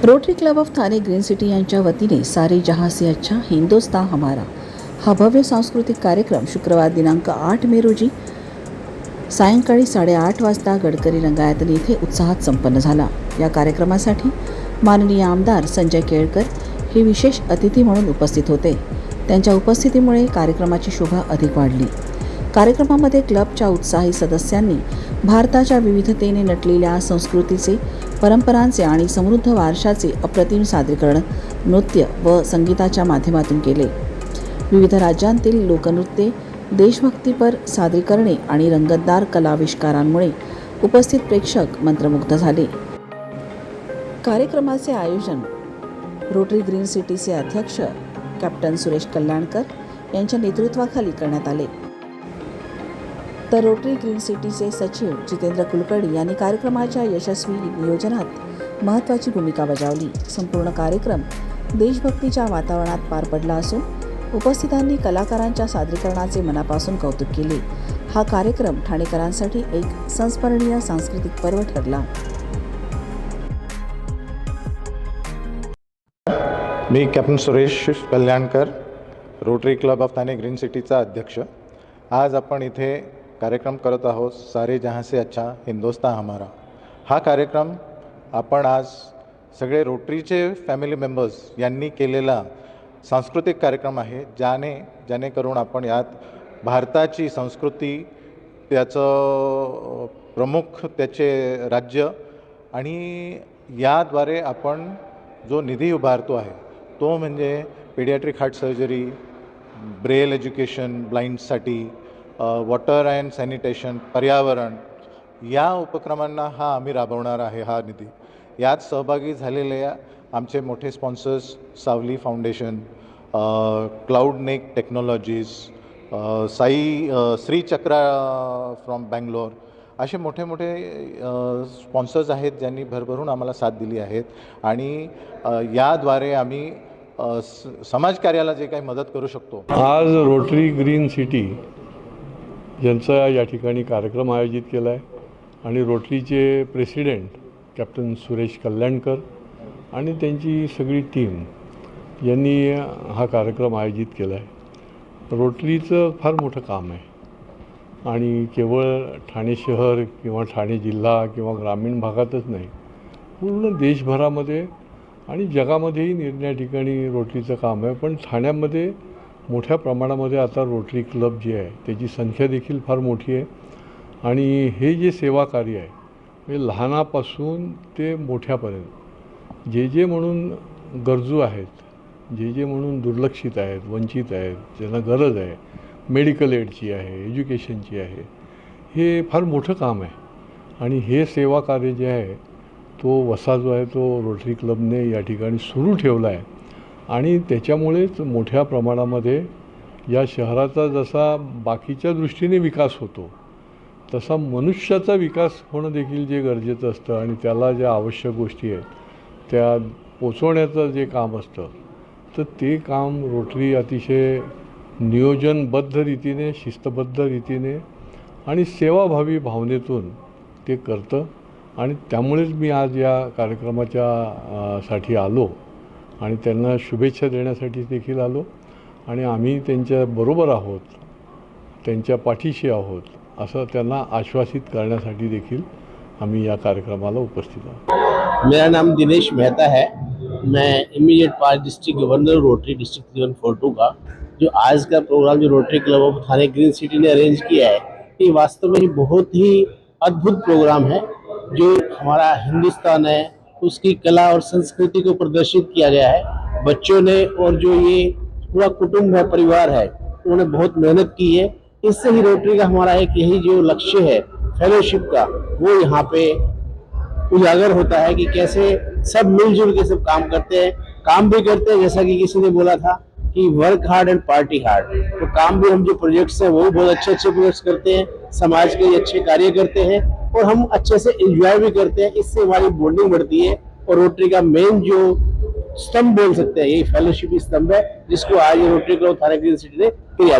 Rotary club of Thane green city यांच्या वतीने सारे जहां से अच्छा हिंदुस्तान हमारा हा भव्य सांस्कृतिक कार्यक्रम शुक्रवार दिनांक 8 मे रोजी सायंकाळी 8:30 वाजता गडकरी रंगायतन येथे उत्साहात संपन्न झाला। या कार्यक्रमासाठी माननीय आमदार संजय केळकर हे विशेष अतिथी म्हणून उपस्थित होते। त्यांच्या उपस्थितीमुळे कार्यक्रमाची शोभा अधिक वाढली। कार्यक्रमामध्ये क्लबच्या उत्साही सदस्यांनी भारताच्या विविधतेने नटलेल्या संस्कृतीचे, परंपरांचे आणि समृद्ध वारशाचे अप्रतिम सादरीकरण नृत्य व संगीताच्या माध्यमातून केले। विविध राज्यांतील लोकनृत्ये, देशभक्तीपर सादरीकरणे आणि रंगतदार कलाविष्कारांमुळे उपस्थित प्रेक्षक मंत्रमुग्ध झाले। कार्यक्रमाचे आयोजन रोटरी ग्रीन सिटीचे अध्यक्ष कॅप्टन सुरेश कल्याणकर यांच्या नेतृत्वाखाली करण्यात आले। तर रोटरी ग्रीन सिटीचे सचिव जितेंद्र कुलकर्णी यांनी कार्यक्रमाच्या यशस्वी नियोजनात महत्त्वाची भूमिका बजावली। संपूर्ण कार्यक्रम देशभक्तीच्या वातावरणात पार पडला असून उपस्थितांनी कलाकारांच्या सादरीकरणाचे मनापासून कौतुक केले। हा कार्यक्रम ठाणेकरांसाठी एक संस्मरणीय सांस्कृतिक पर्व ठरला। मी captain Suresh Kalyankar, rotary club of Thane green सिटीचा अध्यक्ष। आज आपण इथे कार्यक्रम करत आहोत सारे जहां से अच्छा हिंदुस्तान हमारा। हा कार्यक्रम आपण आज सगळे रोटरीचे फॅमिली मेंबर्स यांनी केलेला सांस्कृतिक कार्यक्रम आहे, जेणेकरून आपण यात भारताची संस्कृती, त्याचं प्रमुख त्याचे राज्य आणि याद्वारे आपण जो निधी उभारतो आहे तो म्हणजे pediatric heart surgery, braille education ब्लाइंड्ससाठी, वॉटर अँड सॅनिटेशन, पर्यावरण या उपक्रमांना आम्ही राबवणार आहे। हा निधी यात सहभागी झालेले आमचे मोठे स्पॉन्सर्स सावली foundation, cloud neck technologies, Shri chakra from Bangalore असे मोठे स्पॉन्सर्स आहेत ज्यांनी भरभरून आम्हाला साथ दिली आहेत आणि याद्वारे आम्ही समाजकार्याला जे काही मदत करू शकतो। आज रोटरी ग्रीन सिटी यांचा या ठिकाणी कार्यक्रम आयोजित केला आहे आणि रोटरीचे प्रेसिडेंट कॅप्टन सुरेश कल्याणकर आणि त्यांची सगळी टीम यांनी हा कार्यक्रम आयोजित केला आहे। रोटरीचं फार मोठं काम आहे आणि केवळ ठाणे शहर किंवा ठाणे जिल्हा किंवा ग्रामीण भागातच नाही, पूर्ण देशभरामध्ये आणि जगामध्येही निरनिराळ्या ठिकाणी रोटरीचं काम आहे। पण ठाण्यामध्ये मोठ्या प्रमाणामध्ये आता रोटरी क्लब जे आहे त्याची संख्या देखील फार मोठी आहे आणि हे जे सेवा कार्य आहे म्हणजे लहानापासून ते मोठ्यापर्यंत जे म्हणून गरजू आहेत, जे म्हणून दुर्लक्षित आहेत, वंचित आहेत, ज्यांना गरज आहे, मेडिकल एडची आहे, एज्युकेशनची आहे, हे फार मोठं काम आहे। आणि हे सेवा कार्य जे आहे तो वसा जो आहे तो रोटरी क्लबने या ठिकाणी सुरू ठेवला आहे आणि त्याच्यामुळेच मोठ्या प्रमाणामध्ये या शहराचा जसा बाकीच्या दृष्टीने विकास होतो तसा मनुष्याचा विकास होणं देखील जे गरजेचं असतं आणि त्याला ज्या आवश्यक गोष्टी आहेत त्या पोचवण्याचं जे काम असतं तर ते काम रोटरी अतिशय नियोजनबद्ध रीतीने, शिस्तबद्ध रीतीने आणि सेवाभावी भावनेतून ते करतं आणि त्यामुळेच मी आज या कार्यक्रमाच्या साठी आलो आणि त्यांना शुभेच्छा देण्यासाठी देखील आलो आणि आम्ही त्यांच्याबरोबर आहोत, त्यांच्या पाठीशी आहोत असं त्यांना आश्वासित करण्यासाठी देखील आम्ही या कार्यक्रमाला उपस्थित आहोत। मेरा नाम दिनेश मेहता है। मैं immediate part district governor rotary district 342 का। जो आज का प्रोग्राम जो rotary club of Thane green city ने अरेंज किया है ये वास्तव में बहुत ही अद्भुत प्रोग्राम है। जो हमारा हिंदुस्तान है उसकी कला और संस्कृति को प्रदर्शित किया गया है। बच्चों ने और जो ये पूरा कुटुंब है, परिवार है, उन्होंने बहुत मेहनत की है। इससे ही रोटरी का हमारा एक यही जो लक्ष्य है फेलोशिप का, वो यहाँ पे उजागर होता है कि कैसे सब मिलजुल के सब काम करते हैं, काम भी करते हैं। जैसा कि किसी ने बोला था कि work hard end party hard, तो काम भी हम जो प्रोजेक्ट्स हैं वो बहुत अच्छे प्रोजेक्ट्स करते हैं, समाज के अच्छे कार्य करते हैं और हम अच्छे से एंजॉय भी करते हैं। इससे हमारी बॉन्डिंग बढ़ती है और रोटरी का मेन जो स्तंभ बोल सकते हैं यही फेलोशिप स्तंभ है, जिसको आज rotary club Thane green city ने किया।